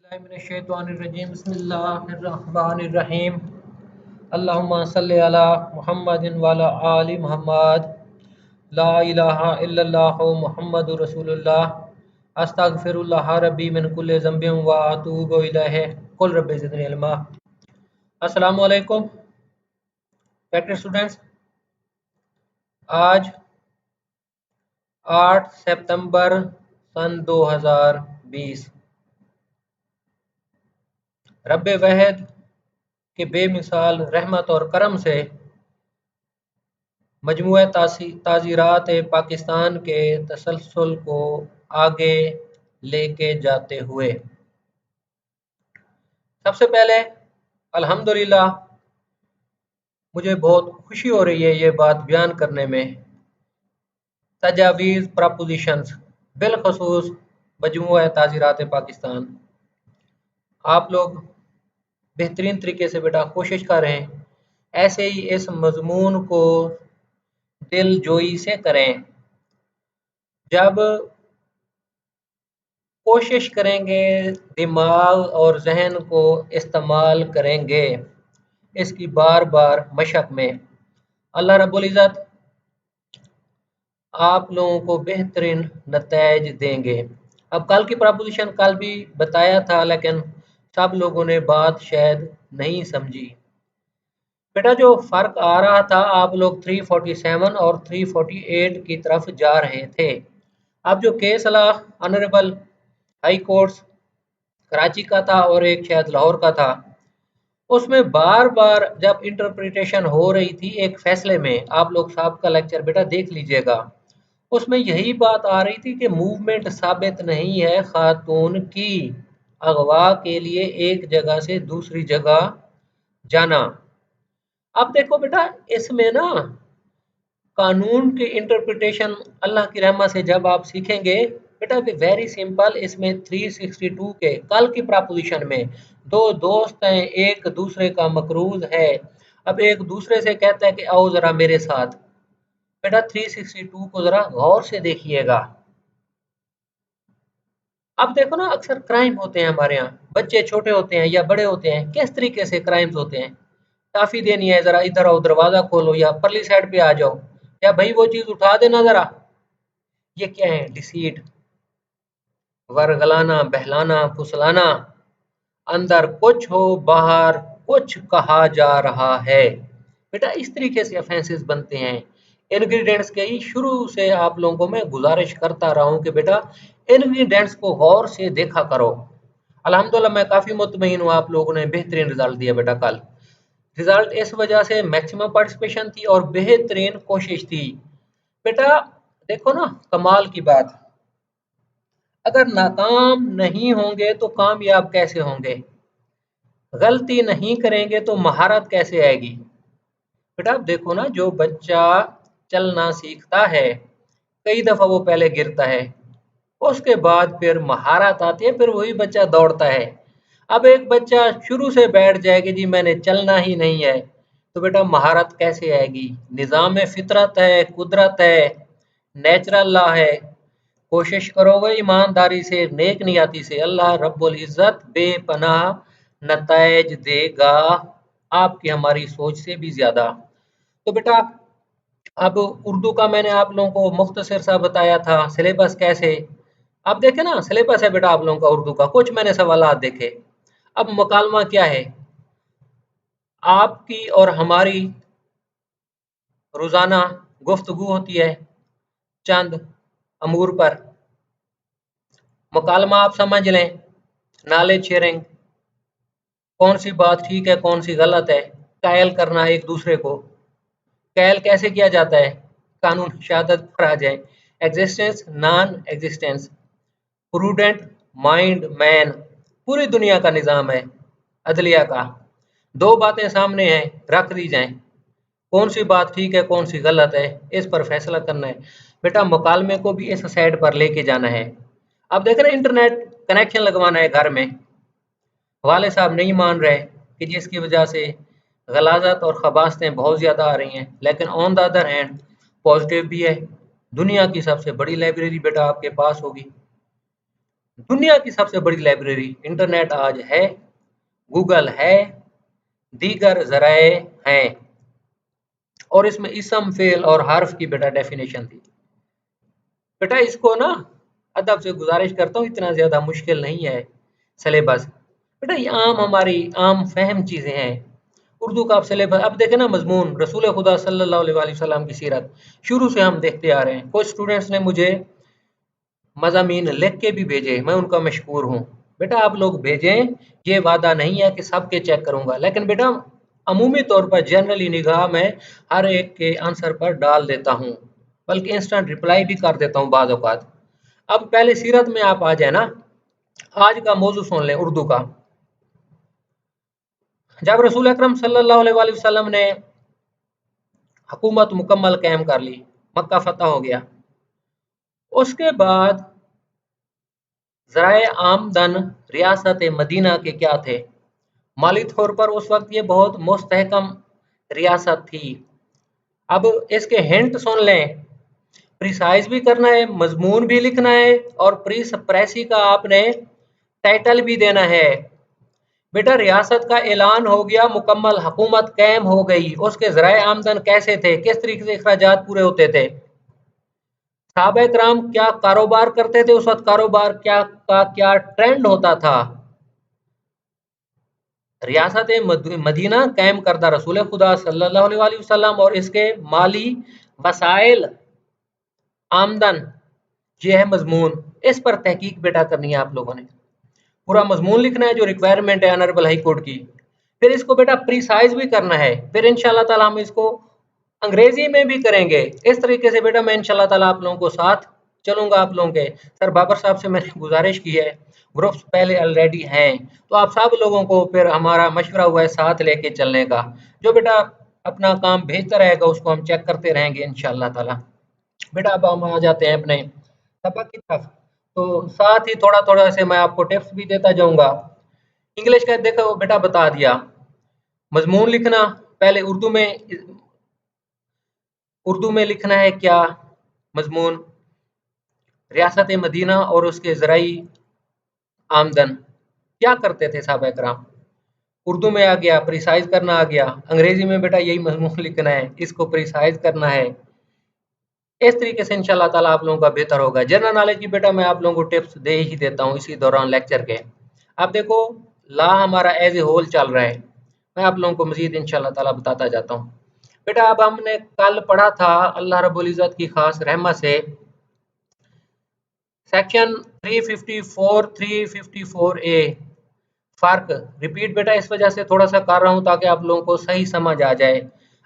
बिस्मिल्लाहिर्रहमानिर्रहीम बिस्मिल्लाहिर्रहमानिर्रहीम अल्लाहुम्मा सल्लि अला मुहम्मदिन व अला आलि मुहम्मद ला इलाहा इल्लल्लाहु मुहम्मदुर रसूलुल्लाह अस्तगफिरुल्लाह रब्बी मिन कुल्लि ज़ंबिन व अतूबु इलैहि कुल रब्बि ज़िदनी इल्मा। अस्सलामु अलैकुम फैक्ट्री स्टूडेंट्स। आज 8 सितंबर सन 2020 रब्बे वहद के बेमिसाल रहमत और करम से मजमूआ ताज़ीरात पाकिस्तान के तसलसल को आगे लेके जाते हुए सबसे पहले अल्हम्दुलिल्लाह मुझे बहुत खुशी हो रही है ये बात बयान करने में। तजावीज़ प्रपोजिशंस बिलखसूस मजमूआ ताज़ीरात पाकिस्तान, आप लोग बेहतरीन तरीके से बेटा कोशिश करें, ऐसे ही इस मजमून को दिल जोई से करें। जब कोशिश करेंगे, दिमाग और जहन को इस्तेमाल करेंगे, इसकी बार बार मशक में, अल्लाह रब्बुल इज़्ज़त आप लोगों को बेहतरीन नताइज देंगे। अब कल की प्रपोजिशन कल भी बताया था, लेकिन सब लोगों ने बात शायद नहीं समझी। बेटा जो फ़र्क आ रहा था, आप लोग 347 और 348 की तरफ जा रहे थे। अब जो case honourable high courts Karachi का था और एक शायद लाहौर का था, उसमें बार बार जब इंटरप्रिटेशन हो रही थी एक फैसले में, आप लोग साहब का लेक्चर बेटा देख लीजिएगा, उसमें यही बात आ रही थी कि मूवमेंट साबित नहीं है खातून की अगवा के लिए एक जगह से दूसरी जगह जाना। अब देखो बेटा, इसमें ना कानून की इंटरप्रिटेशन अल्लाह की रहमत से जब आप सीखेंगे बेटा, वेरी सिंपल। इसमें 362 के कल की प्रपोजिशन में दो दोस्त हैं, एक दूसरे का मकरूज है। अब एक दूसरे से कहता है कि आओ जरा मेरे साथ। बेटा 362 को जरा गौर से देखिएगा। अब देखो ना, अक्सर क्राइम होते हैं हमारे यहाँ, बच्चे छोटे होते हैं या बड़े होते हैं, किस तरीके से क्राइम्स होते हैं। काफी देनी है, जरा इधर आओ, दरवाजा खोलो या परली साइड पे आ जाओ, या भाई वो चीज उठा देना जरा। ये क्या है? डिसीट, वर्गलाना, बहलाना, फुसलाना, अंदर कुछ हो बाहर कुछ कहा जा रहा है। बेटा इस तरीके से ऑफेंसेस बनते हैं। इंग्रेडिएंट्स के ही शुरू से आप लोगों को मैं गुजारिश करता रहा हूं कि बेटा इंग्रेडिएंट्स को गौर से देखा करो। अल्हम्दुलिल्लाह मैं काफी मुतमईन हूँ, आप लोगों ने बेहतरीन रिजल्ट दिया बेटा कल। रिजल्ट इस वजह से मैक्सिमम पार्टिसिपेशन थी और बेहतरीन कोशिश थी। बेटा देखो ना, कमाल की बात, अगर नाकाम नहीं होंगे तो कामयाब कैसे होंगे? गलती नहीं करेंगे तो महारत कैसे आएगी? बेटा आप देखो ना, जो बच्चा चलना सीखता है, कई दफा वो पहले गिरता है, उसके बाद फिर महारत आती है, फिर वही बच्चा दौड़ता है। अब एक बच्चा शुरू से बैठ जाए कि जी मैंने चलना ही नहीं है, तो बेटा महारत कैसे आएगी? निज़ाम फितरत है, कुदरत है, नेचुरल लॉ है। कोशिश करोगे ईमानदारी से, नेक नियति से, अल्लाह रब्बुल इज़्ज़त बेपनाह नताइज देगा, आपकी हमारी सोच से भी ज़्यादा। तो बेटा अब उर्दू का मैंने आप लोगों को मुख्तसर सा बताया था, सिलेबस कैसे। अब देखे ना, सिलेबस है बेटा आप लोगों का उर्दू का, कुछ मैंने सवालात देखे। अब मुकालमा क्या है? आपकी और हमारी रोजाना गुफ्तगू होती है चंद अमूर पर। मुकालमा आप समझ लें, नॉलेज शेयरिंग, कौन सी बात ठीक है कौन सी गलत है, कायल करना एक दूसरे को। कायल कैसे किया जाता है? कानून शहादत पर आ जाए। Existence, non existence, prudent, mind, man, पूरी दुनिया का निज़ाम है अदलिया का। दो बातें सामने हैं, रख दी जाएं, कौन सी बात ठीक है कौन सी गलत है, इस पर फैसला करना है। बेटा मुकालमे को भी इस साइड पर लेके जाना है। अब देख रहे इंटरनेट कनेक्शन लगवाना है घर में, वाले साहब नहीं मान रहे कि जिसकी वजह से गलाजत और खबासतें बहुत ज़्यादा आ रही हैं, लेकिन on the other hand positive भी है। दुनिया की सबसे बड़ी लाइब्रेरी बेटा आपके पास होगी। दुनिया की सबसे बड़ी लाइब्रेरी इंटरनेट आज है, गूगल है, दीगर ज़राए हैं। और इसमें इसम, फेल और हर्फ की बेटा डेफिनेशन थी। बेटा इसको ना अदब से गुजारिश करता हूँ, इतना ज़्यादा मुश्किल नहीं है सिलेबस। बेटा ये आम हमारी आम फहम चीज़ें हैं। उर्दू का आप सिलेबस अब देखें ना, मजमून रसूल खुदा सल्लल्लाहु अलैहि वसल्लम की सीरत शुरू से हम देखते आ रहे हैं। कुछ स्टूडेंट्स ने मुझे मज़ामीन लिख के भी भेजे, मैं उनका मशकूर हूँ। बेटा आप लोग भेजें, ये वादा नहीं है कि सबके चेक करूँगा, लेकिन बेटा अमूमी तौर पर जनरली निगाह में हर एक के आंसर पर डाल देता हूँ, बल्कि इंस्टेंट रिप्लाई भी कर देता हूँ बाद औक़ात। अब पहले सीरत में आप आ जाए ना, आज का मौजू सुन लें उर्दू का। जब रसूल अकरम सल्लल्लाहु अलैहि वसल्लम ने हुकूमत मुकम्मल कायम कर ली, मक्का फतह हो गया, उसके बाद ज़राए आमदन रियासत मदीना के क्या थे? माली तौर पर उस वक्त ये बहुत मुस्तहकम रियासत थी। अब इसके हिंट सुन लें, प्रिसाइज भी करना है, मजमून भी लिखना है और प्रेसी का आपने टाइटल भी देना है। बेटा रियासत का ऐलान हो गया, मुकम्मल हुकूमत कायम हो गई, उसके ज़राए आमदन कैसे थे, किस तरीके से अखराजात पूरे होते थे, सहाबा कराम क्या कारोबार करते थे, उस वक्त कारोबार क्या ट्रेंड होता था। रियासत मदीना कायम करदा रसूल खुदा सल्लल्लाहु अलैहि वसल्लम और इसके माली वसाइल आमदन, ये है मजमून। इस पर तहकीक बेटा करनी है आप लोगों ने, पूरा मजमून लिखना है जो रिक्वायरमेंट है ऑनरेबल हाई कोर्ट की। फिर इसको बेटा प्रिसाइज भी करना है, फिर इंशाल्लाह ताला हम इसको अंग्रेजी में भी करेंगे। इस तरीके से बेटा मैं इंशाल्लाह ताला आप लोगों को साथ चलूंगा। आप लोगों के सर बाबर साहब से मैंने गुजारिश की है, ग्रुप्स पहले ऑलरेडी हैं, तो आप सब लोगों को फिर हमारा मशवरा हुआ है साथ लेके चलने का। जो बेटा अपना काम भेजता रहेगा उसको हम चेक करते रहेंगे इंशाल्लाह ताला। बेटा अब हम आ जाते हैं अपने सबक की तरफ। तो साथ ही थोड़ा थोड़ा से मैं आपको टिप्स भी देता जाऊंगा। इंग्लिश का देखो बेटा बता दिया, मजमून लिखना पहले उर्दू में लिखना है क्या मजमून, रियासत मदीना और उसके ज़राई आमदन क्या करते थे साहब कराम, उर्दू में आ गया, प्रिसाइज करना आ गया, अंग्रेजी में बेटा यही मजमून लिखना है, इसको प्रिसाइज करना है। इस तरीके से इंशाल्लाह ताला आप लोगों का बेहतर होगा। जनरल नॉलेज की बेटा मैं आप लोगों को टिप्स दे ही देता हूँ इसी दौरान लेक्चर के। अब देखो ला हमारा एज ए होल चल रहा है, मैं आप लोगों को मजीद इंशाल्लाह ताला बताता जाता हूँ। बेटा अब हमने कल पढ़ा था अल्लाह रब्बुल इज़्ज़त की खास रहमत से सेक्शन 354 354 ए फर्क। रिपीट बेटा इस वजह से थोड़ा सा कर रहा हूँ ताकि आप लोगों को सही समझ आ जाए।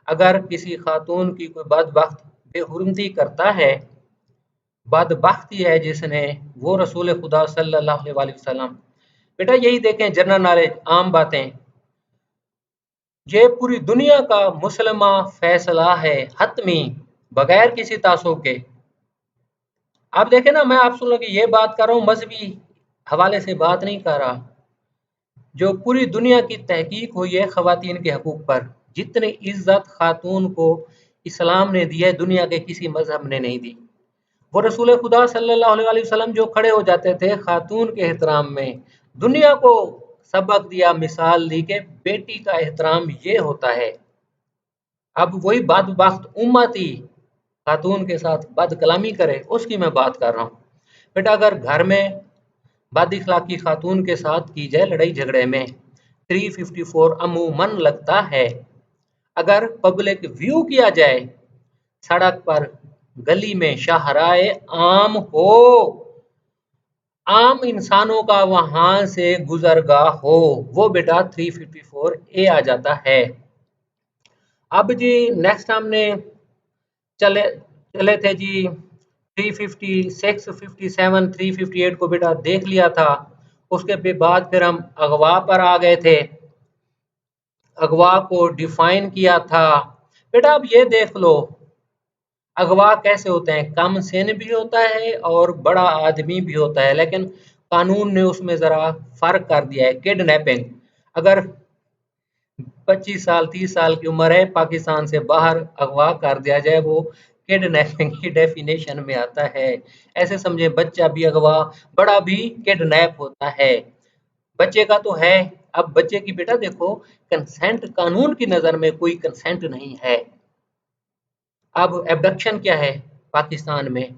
अगर किसी खातून की कोई बदबख्त बेहुरमती करता है, बदबख्ती है जिसने, वो रसूल खुदा सल्लल्लाहु अलैहि वसल्लम। बेटा यही देखें जनरल नॉलेज आम बातें, ये पूरी दुनिया का मुसलमा फैसला है हतमी, बगैर किसी तासुब के। आप देखें ना, मैं आप सुन की ये बात कर रहा हूँ, मजहबी हवाले से बात नहीं कर रहा। जो पूरी दुनिया की तहकीक हुई है खवातीन के हकूक पर, जितनी इज्जत खातून को इस्लाम ने दी है दुनिया के किसी मजहब ने नहीं दी। वो रसूल खुदा सल्लल्लाहु अलैहि वसल्लम जो खड़े हो जाते थे खातून के एहतराम में, दुनिया को सबक दिया, मिसाल दी कि बेटी का एहतराम ये होता है। अब वही बदबख्त उम्मती खातून के साथ बदकलामी करे, उसकी मैं बात कर रहा हूँ। बेटा अगर घर में बद इखलाकी खातून के साथ की जाए लड़ाई झगड़े में, 354 अमूमन लगता है। अगर पब्लिक व्यू किया जाए, सड़क पर, गली में, शाहराए आम हो, आम इंसानों का वहां से गुजरगाह हो, वो बेटा 354 ए आ जाता है। अब जी नेक्स्ट हमने चले चले थे जी 356 57 358 को बेटा देख लिया था। उसके बाद फिर हम अगवा पर आ गए थे, अगवा को डिफाइन किया था। बेटा अब ये देख लो अगवा कैसे होते हैं, कम सिन भी होता है और बड़ा आदमी भी होता है, लेकिन कानून ने उसमें जरा फर्क कर दिया है। किडनैपिंग, अगर 25 साल 30 साल की उम्र है, पाकिस्तान से बाहर अगवा कर दिया जाए, वो किडनैपिंग की डेफिनेशन में आता है। ऐसे समझे बच्चा भी अगवा, बड़ा भी किडनैप होता है। बच्चे का तो है। अब बच्चे की बेटा देखो, कंसेंट कानून की नजर में कोई कंसेंट नहीं है। अब एबडक्शन क्या है पाकिस्तान में?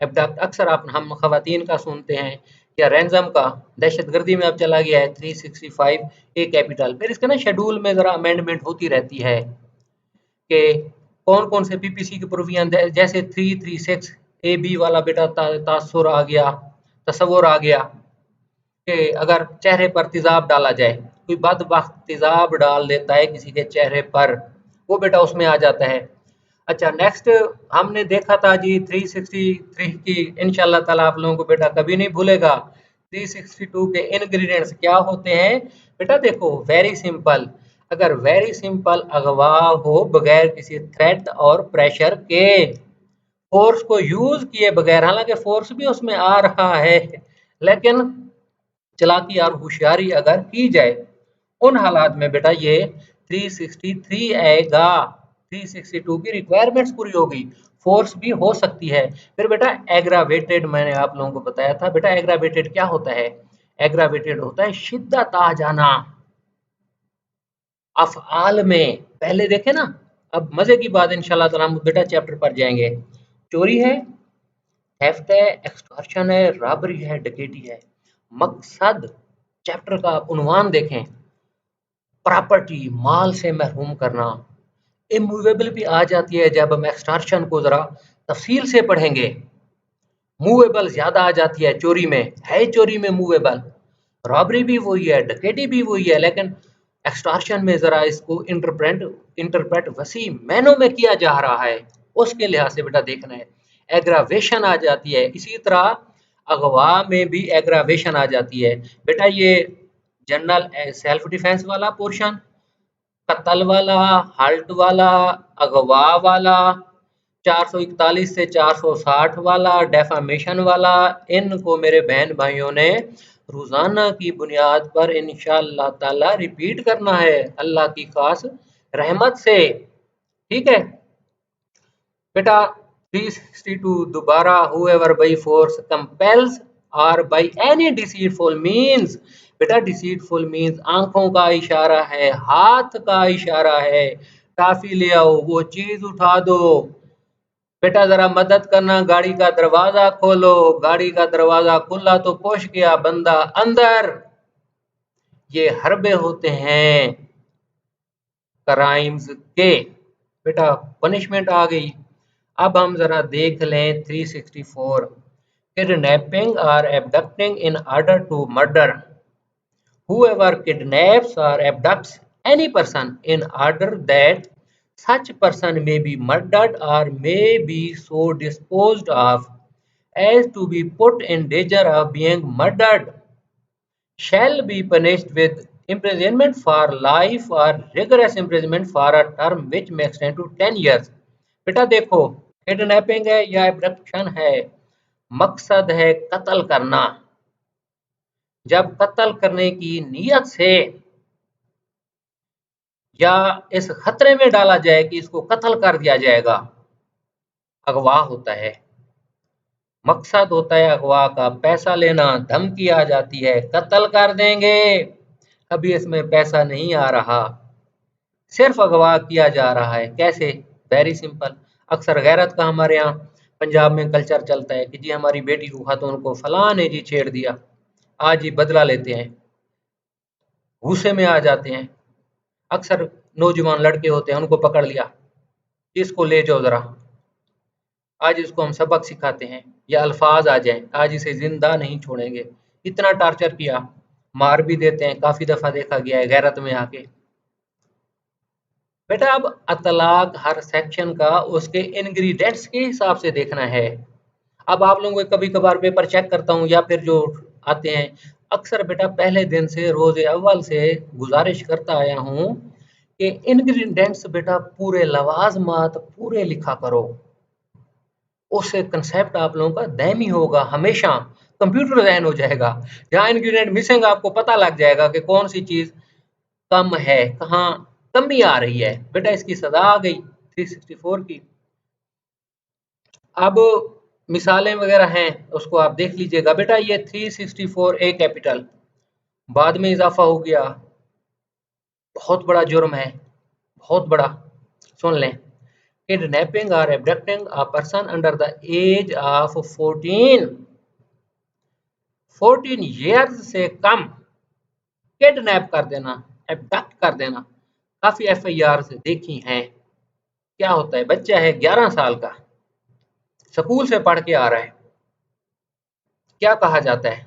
एबडक्ट अक्सर आप हम खवातीन का सुनते हैं, या रैंसम का, दहशतगर्दी में अब चला गया है 365 ए कैपिटल। फिर इसके ना शेड्यूल में जरा अमेंडमेंट होती रहती है कि कौन कौन से पीपीसी की प्रोविजन, जैसे 336 ए बी वाला बेटा तासुर आ गया, तस्वुर आ गया कि अगर चेहरे पर तेजाब डाला जाए, कोई बदबख्त तेजाब डाल देता है किसी के चेहरे पर, वो बेटा उसमें आ जाता है। अच्छा, नेक्स्ट हमने देखा था जी 363 की, इंशाल्लाह ताला आप लोगों को बेटा कभी नहीं भूलेगा। 362 के इंग्रेडिएंट्स क्या होते हैं बेटा? देखो, वेरी सिंपल। अगर वेरी सिंपल अगवा हो बगैर किसी थ्रेट और प्रेशर के, फोर्स को यूज किए बगैर, हालांकि फोर्स भी उसमें आ रहा है, लेकिन चालाकी और होशियारी अगर की जाए, उन हालात में बेटा ये 363 आएगा। 362 की रिक्वायरमेंट्स पूरी होगी, फोर्स भी हो सकती है। फिर बेटा एग्रावेटेड, मैंने आप लोगों को बताया था बेटा, एग्रावेटेड क्या होता है? एग्रावेटेड होता है शिद्दत आ जाना अफआल में। पहले देखे ना, अब मजे की बात, इंशाल्लाह ताला हम बेटा चैप्टर पर जाएंगे। चोरी है, थेफ्ट है, एक्सटॉर्शन है, रॉबरी है, डकैती है। मकसद चैप्टर का आप उन्वान देखें, प्रॉपर्टी, माल से महरूम करना। इमूवेबल भी आ जाती है जब हम एक्सटॉर्शन को जरा तफसील से पढ़ेंगे। मूवेबल ज्यादा आ जाती है चोरी में, है चोरी में मूवेबल। रॉबरी भी वही है, डकैती भी वही है, लेकिन एक्सटॉर्शन में जरा इसको इंटरप्रेट वसी मैनों में किया जा रहा है, उसके लिहाज से बेटा देखना है। एग्रावेशन आ जाती है, इसी तरह अगवा में भी एग्रावेशन आ जाती है बेटा। ये जनरल सेल्फ डिफेंस वाला पोर्शन, कत्ल वाला, हल्ट वाला, अगवा वाला, 441 से 460 वाला, डेफामेशन वाला, इनको मेरे बहन भाइयों ने रोजाना की बुनियाद पर इंशाअल्लाह ताला रिपीट करना है, अल्लाह की खास रहमत से। ठीक है बेटा। 362 दोबारा, whoever by force compels or by any deceitful means, बेटा डिसीटफुल मीन्स आंखों का इशारा है, हाथ का इशारा है। टाफी ले आओ, वो चीज उठा दो, बेटा जरा मदद करना, गाड़ी का दरवाजा खोलो, गाड़ी का दरवाजा खुला तो पुश किया बंदा अंदर। ये हरबे होते हैं क्राइम्स के। बेटा पनिशमेंट आ गई। अब हम जरा देख लें 364, किडनैपिंग और abducting in order to murder. Whoever kidnaps or abducts any person in order that such person may be murdered or may be so disposed of as to be put in danger of being murdered shall be punished with imprisonment for life or rigorous imprisonment for a term which may extend to 10 years। बेटा देखो, kidnapping है या abduction है, मकसद है कत्ल करना। जब कत्ल करने की नीयत से या इस खतरे में डाला जाए कि इसको कत्ल कर दिया जाएगा, अगवा होता है। मकसद होता है अगवा का पैसा लेना, धमकी आ जाती है कत्ल कर देंगे, अभी इसमें पैसा नहीं आ रहा, सिर्फ अगवा किया जा रहा है। कैसे? Very simple. अक्सर गैरत का हमारे यहाँ पंजाब में कल्चर चलता है कि जी हमारी बेटी को खातून को फलां ने जी छेड़ दिया, आज ही बदला लेते हैं, गुस्से में आ जाते हैं। अक्सर नौजवान लड़के होते हैं, उनको पकड़ लिया, इसको ले जाओ जरा, आज इसको हम सबक सिखाते हैं, या अल्फाज आ जाए, आज इसे जिंदा नहीं छोड़ेंगे। इतना टॉर्चर किया, मार भी देते हैं, काफी दफा देखा गया है गैरत में आके। बेटा अब अतलाक हर सेक्शन का उसके इंग्रेडिएंट्स के हिसाब से देखना है। अब आप लोगों को कभी कभार पेपर चेक करता हूँ या फिर जो आते हैं, अक्सर बेटा पहले दिन से रोजे अव्वल से गुजारिश करता आया हूँ कि इंग्रेडिएंट्स बेटा पूरे लवाजमात पूरे लिखा करो, उससे कंसेप्ट आप लोगों का दायमी होगा, हमेशा कंप्यूटर जहन हो जाएगा। जहाँ इंग्रेडिएंट मिसिंग आपको पता लग जाएगा कि कौन सी चीज कम है, कहाँ कमी आ रही है। बेटा इसकी सजा आ गई 364 की। अब मिसालें वगैरह हैं उसको आप देख लीजिएगा बेटा। ये 364 ए कैपिटल बाद में इजाफा हो गया, बहुत बड़ा जुर्म है, बहुत बड़ा। सुन लें, किडनैपिंग और abducting a person under the age of 14 years से कम, किडनैप कर देना, एब्डक्ट कर देना। काफी एफआईआर देखी हैं। क्या होता है, बच्चा है 11 साल का, स्कूल से पढ़ के आ रहा है, क्या कहा जाता है,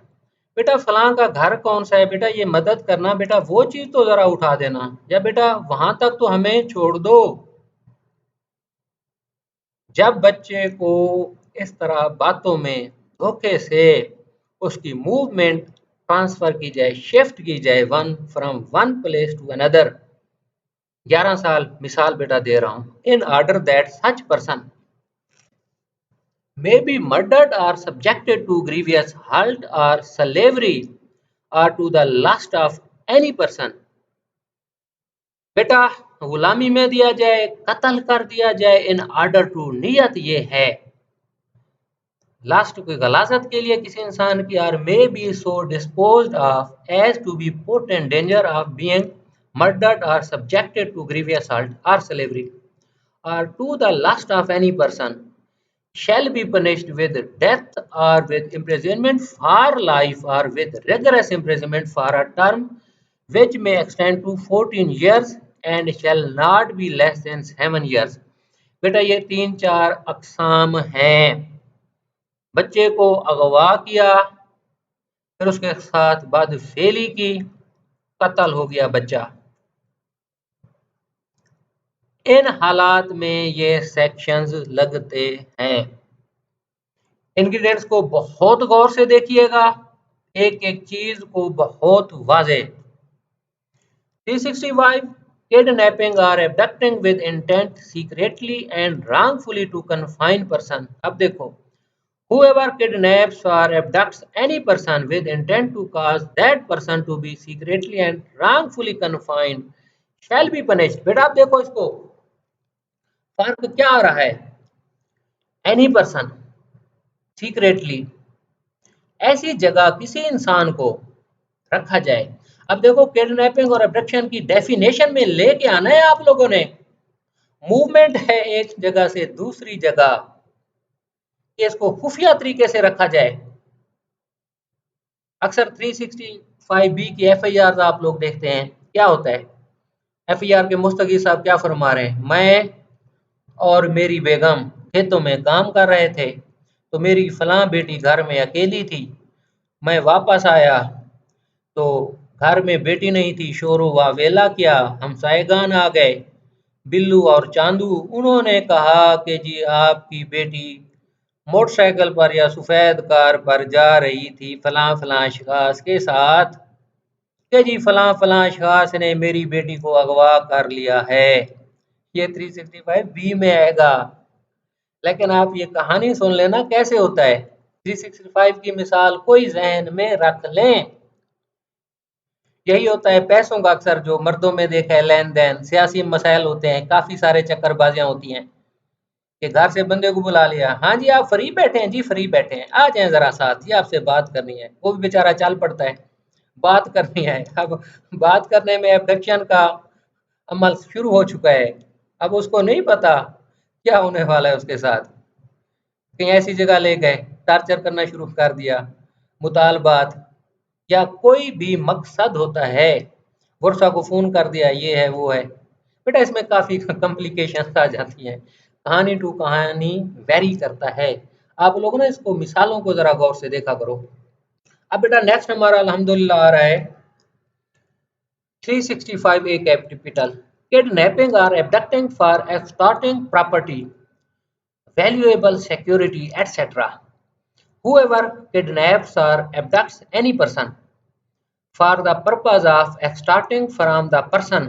बेटा फलां का घर कौन सा है, बेटा ये मदद करना, बेटा वो चीज तो जरा उठा देना, या बेटा वहां तक तो हमें छोड़ दो। जब बच्चे को इस तरह बातों में धोखे से उसकी मूवमेंट ट्रांसफर की जाए, शिफ्ट की जाए one from one place to another, 11 साल मिसाल बेटा दे रहा हूं, in order that such person may be murdered or subjected to grievous hurt or slavery or to the lust of any person। बेटा गुलामी में दिया जाए, कत्ल कर दिया जाए, इन ऑर्डर टू, नियत ये है लास्ट की गलाजत के लिए किसी इंसान की, और may be so disposed of as to be put in danger of being murdered or subjected to grievous hurt or slavery or to the lust of any person shall be punished with death or with imprisonment for life or with rigorous imprisonment for a term which may extend to 14 years and shall not be less than 7 years। बेटा ये 3-4 अकसाम हैं। बच्चे को अगवा किया, फिर उसके साथ बदफेली की, कत्ल हो गया बच्चा। इन हालात में ये सेक्शंस लगते हैं। इंग्रेडिएंट्स को बहुत गौर से देखिएगा, एक एक चीज को बहुत वाजे। 365 किडनैपिंग और abducting with intent secretly and wrongfully to confine person. अब देखो, whoever kidnaps or abducts any person with intent to cause that person to be secretly and wrongfully confined shall be punished। बेटा आप देखो इसको, फर्क क्या आ रहा है, एनी पर्सन, सीक्रेटली, ऐसी जगह किसी इंसान को रखा जाए। अब देखो, किडनैपिंग और अब्डक्शन की डेफिनेशन में लेके आना है आप लोगों ने। मूवमेंट है एक जगह से दूसरी जगह, इसको खुफिया तरीके से रखा जाए। अक्सर 365 बी की एफआईआर आप लोग देखते हैं, क्या होता है, एफआईआर के मुस्तगी साहब क्या फरमा रहे हैं, मैं और मेरी बेगम खेतों में काम कर रहे थे, तो मेरी फलां बेटी घर में अकेली थी, मैं वापस आया तो घर में बेटी नहीं थी, शोर हुआ, वेला किया, हमसाएगान आ गए, बिल्लू और चांदू, उन्होंने कहा कि जी आपकी बेटी मोटरसाइकिल पर या सफेद कार पर जा रही थी फलां फलां शख्स के साथ, कि जी फलां फलां शख्स ने मेरी बेटी को अगवा कर लिया है। ये 365 बी में आएगा। लेकिन आप ये कहानी सुन लेना कैसे होता है। 365 की मिसाल कोई जहन में रख लें। यही होता है पैसों का, अक्सर जो मर्दों में देखा है, लेन देन, सियासी मसाइल होते हैं, काफी सारे चक्करबाजियां होती हैं कि घर से बंदे को बुला लिया, हाँ जी आप फ्री बैठे हैं, जी फ्री बैठे हैं, आ जाएं जरा साथ, जी आपसे बात करनी है। वो भी बेचारा चल पड़ता है, बात करनी है। अब बात करने में एब्डक्शन का अमल शुरू हो चुका है। अब उसको नहीं पता क्या होने वाला है उसके साथ, कहीं ऐसी जगह ले गए, टॉर्चर करना शुरू कर दिया, मुतालबात या कोई भी मकसद होता है, बुरसा को फोन कर दिया, ये है वो है। बेटा इसमें काफी कॉम्प्लिकेशन आ जाती हैं, कहानी टू कहानी वेरी करता है। आप लोग ना इसको मिसालों को जरा गौर से देखा करो। अब बेटा नेक्स्ट हमारा अल्हम्दुलिल्लाह आ रहा है 365 ए कैपिटल, किडनैपिंग और abducting for extorting property, valuable security, etc. Whoever kidnaps or abducts any person for the purpose of extorting from the person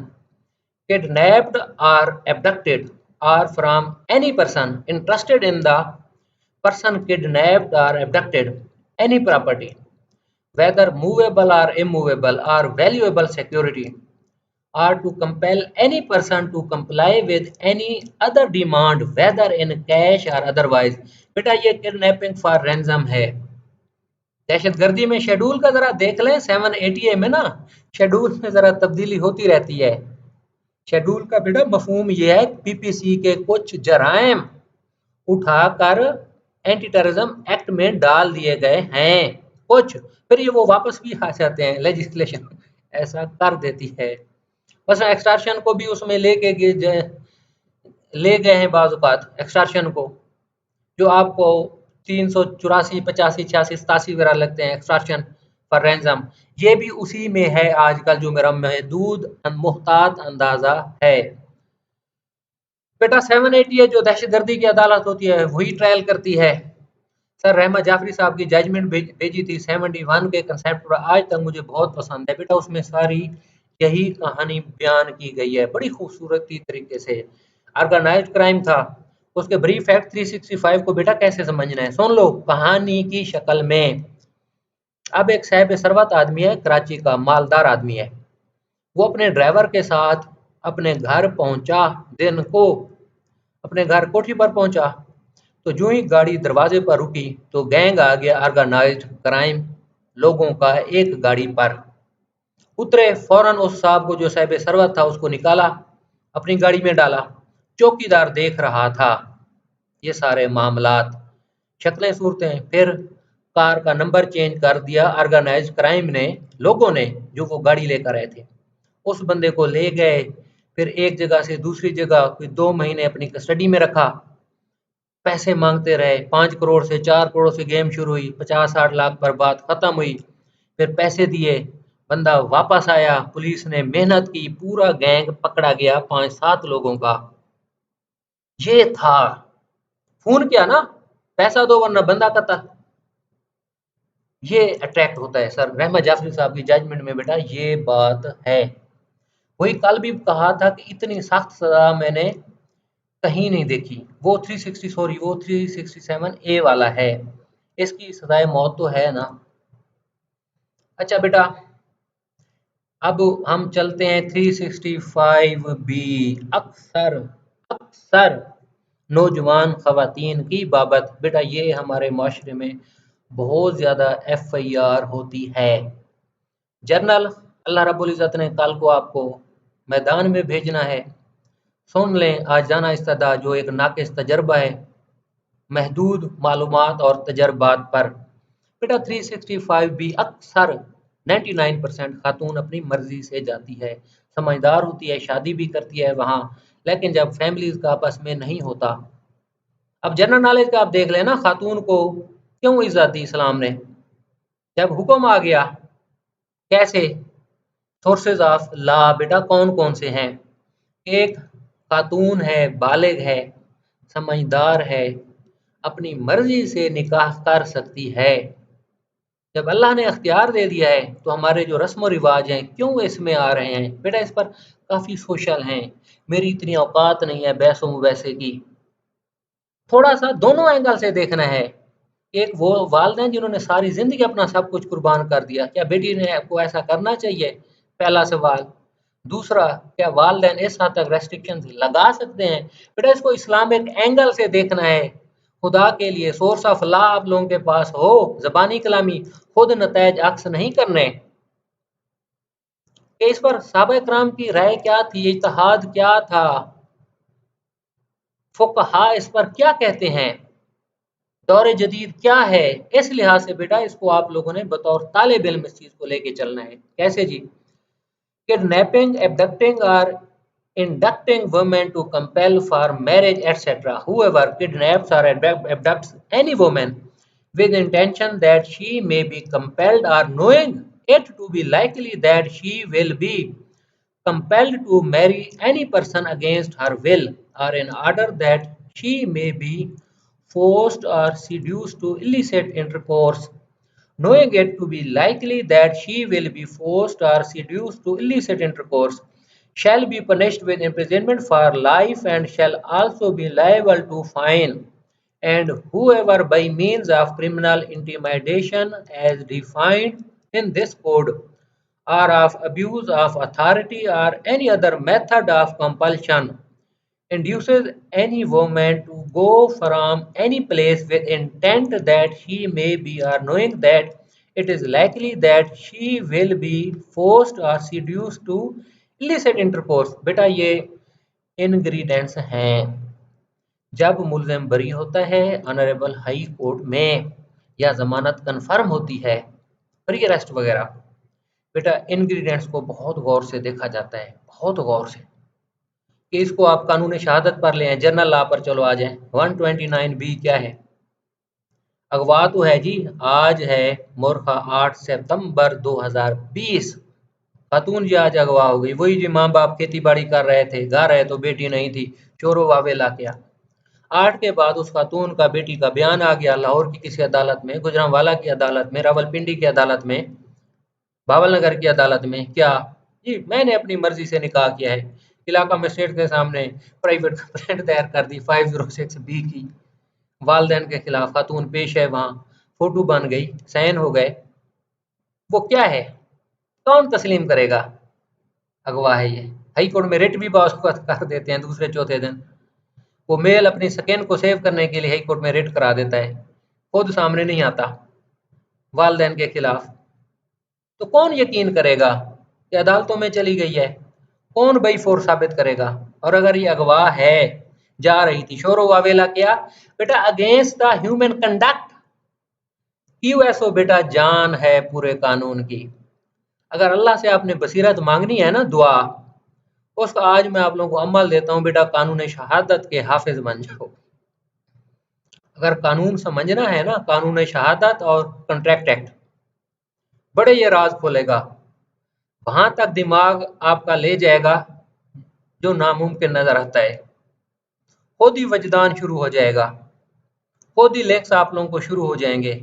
kidnapped or abducted or from any person interested in the person kidnapped or abducted any property, whether movable or immovable or valuable security, or to compel any person to comply with any other demand whether in cash or otherwise। बेटा ये kidnapping for ransom है। दहशतगर्दी में schedule का जरा देख लें 780A में ना, शेड्यूल में जरा तब्दीली होती रहती है। शेड्यूल का बेटा मफहूम ये है पीपीसी के कुछ जराइम उठाकर एंटी टेररिज्म एक्ट में डाल दिए गए हैं कुछ, फिर ये वो वापस भी आ जाते हैं, लेजिस्लेशन ऐसा कर देती है। बस एक्सटॉर्शन को भी उसमें ले गए हैं बाज़ औक़ात एक्सटॉर्शन को, जो आपको 384, 85, 86, 87 वगैरह लगते हैं एक्सटॉर्शन फॉर रैंसम, ये भी उसी में है आजकल, जो मेरा महदूद मुहतात अंदाजा है। बेटा 780 जो दहशतगर्दी की अदालत होती है वही ट्रायल करती है। सर रहमा जाफरी साहब की जजमेंट भेजी थी 71 के कंसेप्ट पर, आज तक मुझे बहुत पसंद है बेटा, उसमें सारी यही कहानी बयान की गई है बड़ी खूबसूरती तरीके से। ऑर्गेनाइज्ड क्राइम था, उसके ब्रीफ एक्ट 365 को बेटा कैसे समझना है सुन लो कहानी की शक्ल में। अब एक साहिब सरवत आदमी है, कराची का मालदार आदमी है, वो अपने ड्राइवर के साथ अपने घर पहुंचा, दिन को अपने घर कोठी पर पहुंचा, तो जो ही गाड़ी दरवाजे पर रुकी तो गैंग आ गया ऑर्गेनाइज्ड क्राइम लोगों का एक गाड़ी पर उतरे, फौरन उस साहब को जो साहिब सरवत था उसको निकाला, अपनी गाड़ी में डाला। चौकीदार देख रहा था ये सारे मामलात, शक्लें सूरतें, फिर कार का नंबर चेंज कर दिया ऑर्गेनाइज्ड क्राइम ने, लोगों ने जो वो गाड़ी लेकर आए थे। उस बंदे को ले गए, फिर एक जगह से दूसरी जगह कोई 2 महीने अपनी कस्टडी में रखा, पैसे मांगते रहे, 5 करोड़ से 4 करोड़ से गेम शुरू हुई, 50-60 लाख पर बात खत्म हुई, फिर पैसे दिए, बंदा वापस आया, पुलिस ने मेहनत की, पूरा गैंग पकड़ा गया 5-7 लोगों का। ये था, फोन किया ना, पैसा दो वरना बंदा कतल। ये अट्रैक्ट होता है सर रहमत जाफरी साहब की जजमेंट में बेटा, ये बात है। वही कल भी कहा था कि इतनी सख्त सजा मैंने कहीं नहीं देखी। वो 360 सॉरी वो 367A वाला है, इसकी सजाए मौत तो है ना। अच्छा बेटा अब हम चलते हैं 365B। अक्सर अक्सर नौजवान खवातीन की बाबत बेटा, ये हमारे माशरे में बहुत ज़्यादा FIR होती है। जर्नल अल्लाह रब्बुल इज़्ज़त ने कल को आपको मैदान में भेजना है, सुन लें आज जाना इस्तेदा जो एक नाकिस तजर्बा है महदूद मालूमात और तजर्बात पर। बेटा 365B अक्सर 99% खातून अपनी मर्जी से जाती है, समझदार होती है, शादी भी करती है वहाँ, लेकिन जब फैमिलीज का आपस में नहीं होता। अब जनरल नॉलेज का आप देख लेना, खातून को क्यों इज्जत दी इस्लाम ने, जब हुक्म आ गया कैसे, सोर्सेज ऑफ लॉ बेटा कौन कौन से हैं। एक, खातून है, बालिग है, समझदार है, अपनी मर्जी से निकाह कर सकती है। जब अल्लाह ने अख्तियार दे दिया है तो हमारे जो रस्म और रिवाज हैं क्यों इसमें आ रहे हैं बेटा, इस पर काफ़ी सोशल हैं, मेरी इतनी औकात नहीं है बहसों वैसे की। थोड़ा सा दोनों एंगल से देखना है। एक वो वालिदैन जिन्होंने सारी ज़िंदगी अपना सब कुछ कुर्बान कर दिया, क्या बेटी ने आपको ऐसा करना चाहिए, पहला सवाल। दूसरा, क्या वालिदैन इस हद तक रेस्ट्रिक्शंस लगा सकते हैं बेटा, इसको इस्लामिक एंगल से देखना है। खुदा के लिए सोर्स ऑफ लॉ आप लोगों के पास हो, ज़बानी कलामी खुद नतायज अक्स नहीं करने। कि इस पर सहाबा इकराम की राय क्या थी, इज्तिहाद क्या था, फुकहा इस पर क्या कहते हैं, दौर जदीद क्या है। इस लिहाज से बेटा इसको आप लोगों ने बतौर तालिब इल्म इस चीज़ को लेके चलना है। कैसे जी, किडनैपिंग, एब्डक्टिंग और inducting women to compel for marriage, etc. Whoever kidnaps or abducts any woman with intention that she may be compelled or knowing it to be likely that she will be compelled to marry any person against her will, or in order that she may be forced or seduced to illicit intercourse, knowing it to be likely that she will be forced or seduced to illicit intercourse, shall be punished with imprisonment for life and shall also be liable to fine. And whoever by means of criminal intimidation as defined in this code or of abuse of authority or any other method of compulsion induces any woman to go from any place with intent that she may be or knowing that it is likely that she will be forced or seduced to illicit intercourse। बेटा ये ingredients हैं जब मुलजिम बरी होता है honourable high court में या जमानत कन्फर्म होती है प्री अरेस्ट वगैरह। बेटा इंग्रेडिएंट्स को बहुत गौर से देखा जाता है, बहुत गौर से, कि इसको आप कानून शहादत पर ले आए, जनरल लॉ पर चलो आ जाए। 129 बी क्या है? अगवा तो है जी, आज है मोरखा 8 सितंबर 2020। खातून जी आज अगवा हो गई। वही जी माँ बाप खेती बाड़ी कर रहे थे, गा रहे तो बेटी नहीं थी, चोरों वावेला किया। 8 के बाद उस खातून का बेटी का बयान आ गया लाहौर की किसी अदालत में, गुजरांवाला की अदालत में, रावलपिंडी की अदालत में, भावलनगर की अदालत में। क्या जी? मैंने अपनी मर्जी से निकाह किया है। इलाका मजिस्ट्रेट के सामने प्राइवेट कंप्लेंट दायर कर दी 506 बी की। वालदैन के खिलाफ खातून पेश है, वहां फोटो बन गई, साइन हो गए। वो क्या है? कौन तस्लीम करेगा? अगवा है ये। हाई कोर्ट में रिट भी बास कर देते हैं दूसरे चौथे दिन। वो मेल अपनी स्कैन को सेव करने के लिए हाई कोर्ट में रिट करा देता है, खुद सामने नहीं आता वालदैन के खिलाफ। तो कौन यकीन करेगा कि अदालतों में चली गई है? कौन बई फोर साबित करेगा? और अगर ये अगवा है, जा रही थी, शोरो वावेला किया, बेटा against the human conduct, USO बेटा जान है पूरे कानून की। अगर अल्लाह से आपने बसीरत मांगनी है ना, दुआ, उसका आज मैं आप लोगों को अमल देता हूँ। बेटा कानून शहादत के हाफिज बन जाओ। अगर कानून समझना है ना, कानून शहादत और कॉन्ट्रैक्ट एक्ट, बड़े ये राज खोलेगा। वहां तक दिमाग आपका ले जाएगा जो नामुमकिन नजर आता है। खुद ही वजदान शुरू हो जाएगा, खुद ही लेक्स आप लोगों को शुरू हो जाएंगे,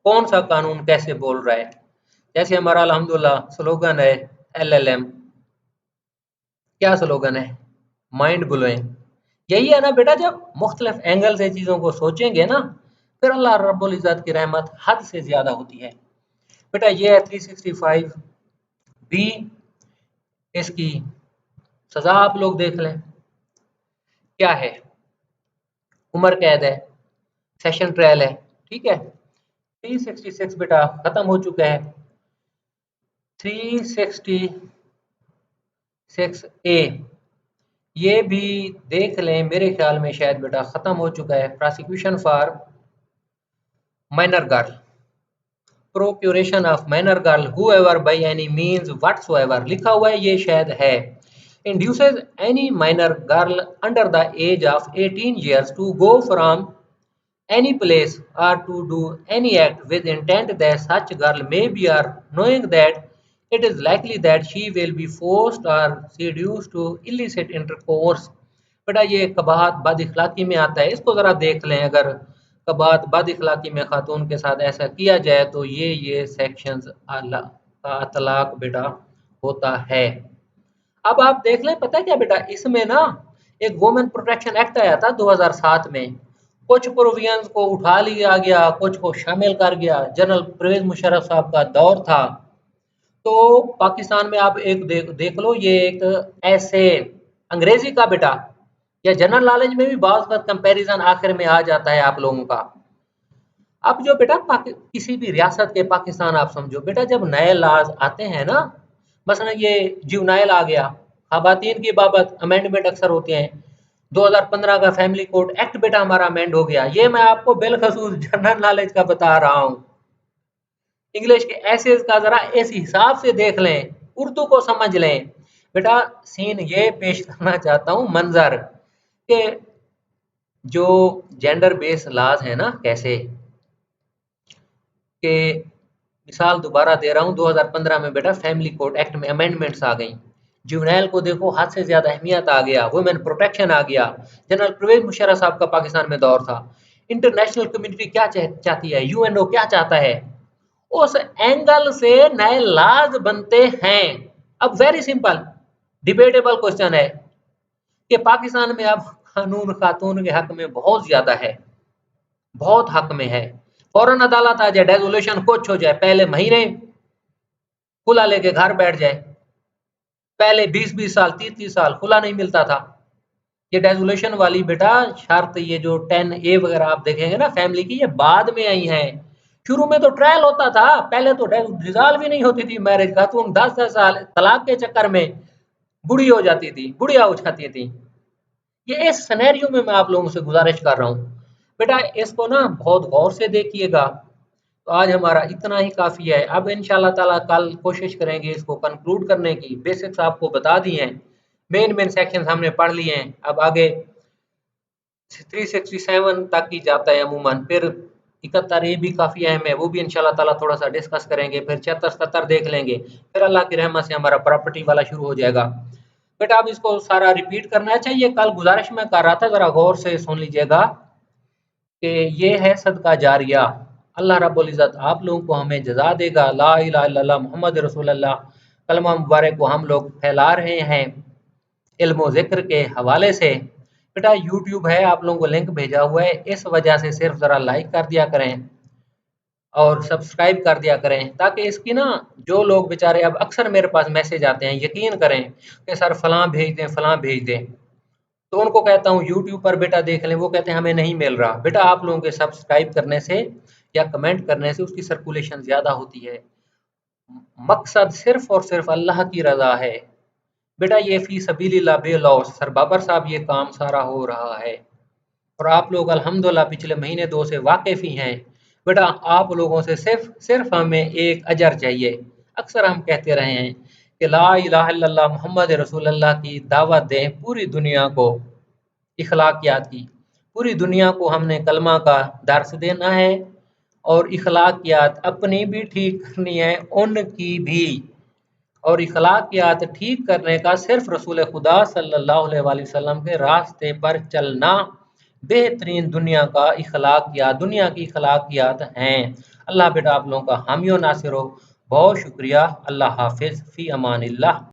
कौन सा कानून कैसे बोल रहा है। जैसे हमारा अल्हम्दुलिल्लाह स्लोगन है एलएलएम। क्या स्लोगन है? Mind blowing. यही है ना बेटा, जब मुख्तलिफ एंगल से चीज़ों को सोचेंगे ना, फिर अल्लाह रब्बुल इज़्ज़त की रहमत हद से ज़्यादा होती है। बेटा ये है 365 बी, इसकी सज़ा आप लोग देख लें क्या है। उम्र कैद है, सेशन ट्रायल है, ठीक है। 366 बेटा ख़त्म हो चुका है। 366 ए ये भी देख लें, मेरे ख्याल में शायद बेटा ख़त्म हो चुका है। Prosecution for minor girl, procuration of minor girl whoever by any means whatsoever लिखा हुआ है, ये शायद है। Induces any minor girl under the age of 18 years to go from any place or to do any act with intent that such girl may be or knowing that it is likely that she will be forced or seduced to illicit intercourse। बेटा ये कबाहत बद इखलाकी में आता है, इसको ज़रा देख लें। अगर कबाहत बद इखलाकी में खातून के साथ ऐसा किया जाए तो ये सेक्शंस का तलाक बेटा होता है। अब आप देख लें, पता है क्या बेटा, इसमें ना एक वुमेन प्रोटेक्शन एक्ट आया था 2007 में। कुछ प्रोविजंस को उठा लिया गया, कुछ को शामिल कर गया। जनरल परवेज मुशर्रफ साहब का दौर था। तो पाकिस्तान में आप एक देख लो, ये एक ऐसे अंग्रेजी का बेटा या जनरल नॉलेज में भी बात कंपैरिजन आखिर में आ जाता है आप लोगों का। अब जो बेटा किसी भी रियासत के, पाकिस्तान आप समझो बेटा, जब नए लाज आते हैं ना, मसलन ये जुवेनाइल आ गया, खवातीन की बाबत अमेंडमेंट अक्सर होते हैं। 2015 का फैमिली कोर्ट एक्ट बेटा हमारा अमेंड हो गया। ये मैं आपको बिलखसूस जनरल नॉलेज का बता रहा हूँ। इंग्लिश के एसेज का जरा इस हिसाब से देख लें, उर्दू को समझ लें। बेटा सीन ये पेश करना चाहता हूँ मंजर कि जो जेंडर बेस्ड लॉज है ना, कैसे कि मिसाल दोबारा दे रहा हूँ, 2015 में बेटा फैमिली कोर्ट एक्ट में अमेंडमेंट्स आ गई। जुवेनाइल को देखो हद से ज्यादा अहमियत आ गया, वुमेन प्रोटेक्शन आ गया। जनरल परवेज मुशर्रफ साहब का पाकिस्तान में दौर था। इंटरनेशनल कम्युनिटी क्या चाहती है, यूएनओ क्या चाहता है, उस एंगल से नए लाज बनते हैं। अब वेरी सिंपल डिबेटेबल क्वेश्चन है कि पाकिस्तान में अब कानून खातून के हक में बहुत ज्यादा है, बहुत हक में है। फौरन अदालत आ जाए, डेजोल्यूशन कुछ हो जाए, पहले महीने खुला लेके घर बैठ जाए। पहले 20-20 साल 30-30 साल खुला नहीं मिलता था। ये डेजोलेशन वाली बेटा शर्त, ये जो 10A वगैरह आप देखेंगे ना फैमिली की, ये बाद में आई हैं। शुरू में तो ट्रायल होता था, पहले तो रिजॉल्व ही नहीं होती थी मैरिज का, तुम 10-10 साल तलाक के चक्कर में बुढ़ी हो जाती थी, बुढ़िया हो जाती थी। ये इस सिनेरियो में मैं आप लोगों से गुजारिश कर रहा हूँ, बेटा इसको ना बहुत गौर से देखिएगा। तो आज हमारा इतना ही काफ़ी है। अब इंशाल्लाह ताला कल कोशिश करेंगे इसको कंक्लूड करने की। बेसिक्स आपको बता दिए हैं, मेन मेन सेक्शन हमने पढ़ लिए हैं। अब आगे 367 तक ही जाता है अमूमन, फिर 71 ये भी काफ़ी अहम है, वो भी इंशाल्लाह ताला थोड़ा सा डिस्कस करेंगे। फिर 76-77 देख लेंगे, फिर अल्लाह की रहमत से हमारा प्रॉपर्टी वाला शुरू हो जाएगा। बेटा अब इसको सारा रिपीट करना चाहिए। कल गुजारिश में कर रहा था, ज़रा गौर से सुन लीजिएगा कि ये है सदका जारिया। अल्लाह रब्बुल इज़्ज़त आप लोगों को हमें जज़ा देगा। ला इलाहा इल्लल्लाह मोहम्मद रसूलुल्लाह कलमा मुबारक को हम लोग फैला रहे हैं इल्म व ज़िक्र के हवाले से। बेटा यूट्यूब है, आप लोगों को लिंक भेजा हुआ है, इस वजह से सिर्फ ज़रा लाइक कर दिया करें और सब्सक्राइब कर दिया करें, ताकि इसकी ना जो लोग बेचारे, अब अक्सर मेरे पास मैसेज आते हैं, यकीन करें कि सर फलां भेज दें फलां भेज दें, तो उनको कहता हूँ यूट्यूब पर बेटा देख लें, वो कहते हैं हमें नहीं मिल रहा। बेटा आप लोगों के सब्सक्राइब करने से या कमेंट करने से उसकी सर्कुलेशन ज़्यादा होती है। मकसद सिर्फ और सिर्फ अल्लाह की रज़ा है। बेटा ये फी सबीलिल्लाह बेलौस सर बाबर साहब ये काम सारा हो रहा है, और आप लोग अल्हम्दुलिल्लाह पिछले महीने 2 से वाकिफ़ ही हैं। बेटा आप लोगों से सिर्फ सिर्फ हमें एक अजर चाहिए। अक्सर हम कहते रहे हैं कि ला इलाहा इल्लल्लाह मोहम्मद रसूलुल्लाह की दावत दें पूरी दुनिया को, इखलाकियात की। पूरी दुनिया को हमने कलमा का दर्स देना है, और इखलाकियात अपनी भी ठीक करनी है, उनकी भी। और इखलाकियात ठीक करने का सिर्फ रसूल खुदा सल्लल्लाहु अलैहि वसल्लम के रास्ते पर चलना बेहतरीन दुनिया की इखलाकियात हैं। अल्लाह बेटा आप लोगों का हामी और नासिर हो। बहुत शुक्रिया। अल्लाह हाफिज़ फ़ी अमानिल्लाह।